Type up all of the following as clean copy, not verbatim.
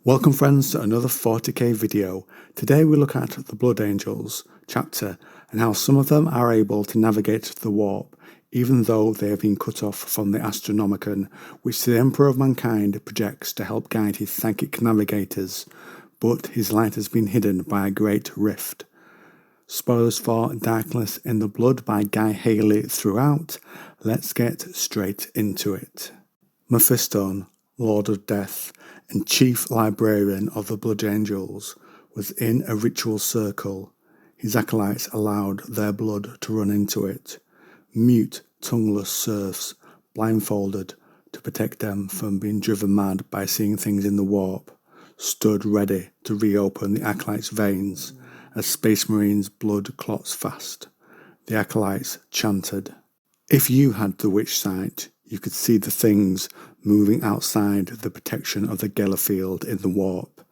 Welcome friends to another 40k video. Today we look at the Blood Angels chapter and how some of them are able to navigate the warp even though they have been cut off from the Astronomican, which the Emperor of Mankind projects to help guide his Psychic Navigators, but his light has been hidden by a great rift. Spoilers for Darkness in the Blood by Guy Haley throughout. Let's get straight into it. Mephiston, Lord of Death and Chief Librarian of the Blood Angels, was in a ritual circle. His acolytes allowed their blood to run into it. Mute, tongueless serfs, blindfolded to protect them from being driven mad by seeing things in the warp, stood ready to reopen the acolytes' veins as Space Marine's blood clots fast. The acolytes chanted. If you had the witch sight, you could see the things moving outside the protection of the Geller field in the warp.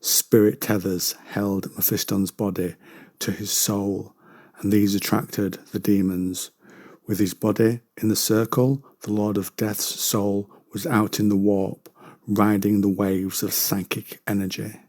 Spirit tethers held Mephiston's body to his soul, and these attracted the demons. With his body in the circle, the Lord of Death's soul was out in the warp, riding the waves of psychic energy.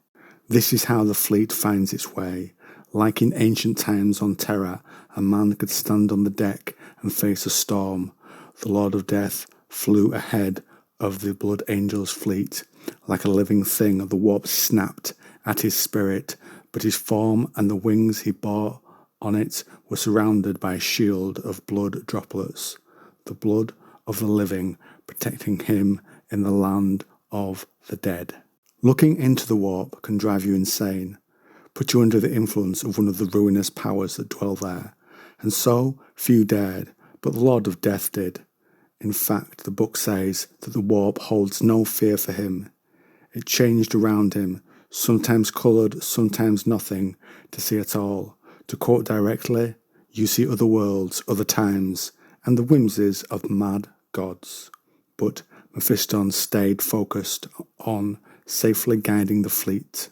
This is how the fleet finds its way. Like in ancient times on Terra, a man could stand on the deck and face a storm. The Lord of Death flew ahead of the Blood Angels' fleet. Like a living thing, the warp snapped at his spirit, but his form and the wings he bore on it were surrounded by a shield of blood droplets, the blood of the living, protecting him in the land of the dead. Looking into the warp can drive you insane, put you under the influence of one of the ruinous powers that dwell there, and so few dared, but the Lord of Death did. In fact, the book says that the warp holds no fear for him. It changed around him, sometimes coloured, sometimes nothing, to see it all. To quote directly, you see other worlds, other times, and the whimsies of mad gods. But Mephiston stayed focused on safely guiding the fleet.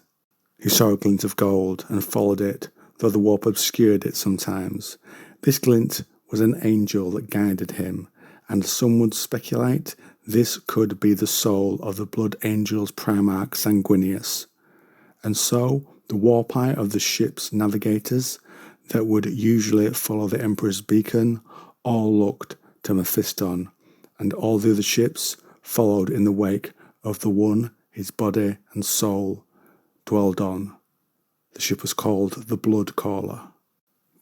He saw a glint of gold and followed it, though the warp obscured it sometimes. This glint was an angel that guided him, and some would speculate this could be the soul of the Blood Angels Primarch Sanguinius. And so the warp eye of the ship's navigators that would usually follow the Emperor's beacon all looked to Mephiston, and all the other ships followed in the wake of the one his body and soul dwelled on. The ship was called the Blood Caller.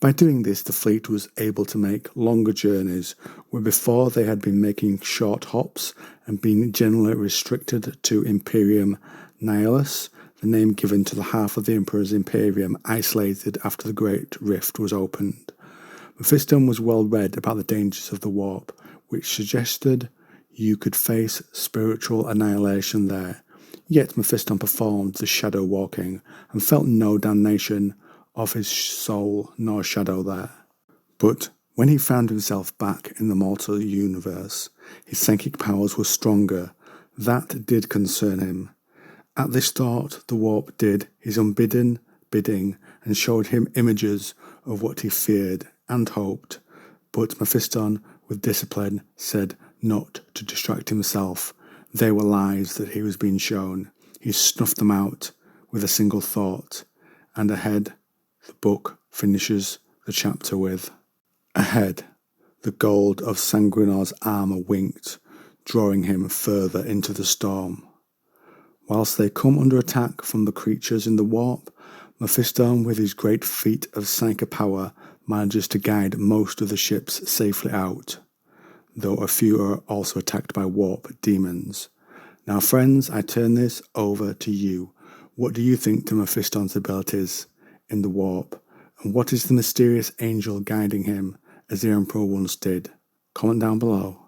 By doing this, the fleet was able to make longer journeys, where before they had been making short hops and been generally restricted to Imperium Nihilus, the name given to the half of the Emperor's Imperium isolated after the Great Rift was opened. Mephiston was well read about the dangers of the warp, which suggested you could face spiritual annihilation there. Yet Mephiston performed the shadow walking and felt no damnation of his soul nor shadow there. But when he found himself back in the mortal universe, his psychic powers were stronger. That did concern him. At this thought, the warp did his unbidden bidding and showed him images of what he feared and hoped. But Mephiston, with discipline, said not to distract himself. They were lies that he was being shown. He snuffed them out with a single thought. And ahead, the book finishes the chapter with, ahead, the gold of Sanguinor's armour winked, drawing him further into the storm. Whilst they come under attack from the creatures in the warp, Mephiston, with his great feat of psychic power, manages to guide most of the ships safely out, though a few are also attacked by warp demons. Now friends, I turn this over to you. What do you think to Mephiston's abilities in the warp, and what is the mysterious angel guiding him as the Emperor once did? Comment down below.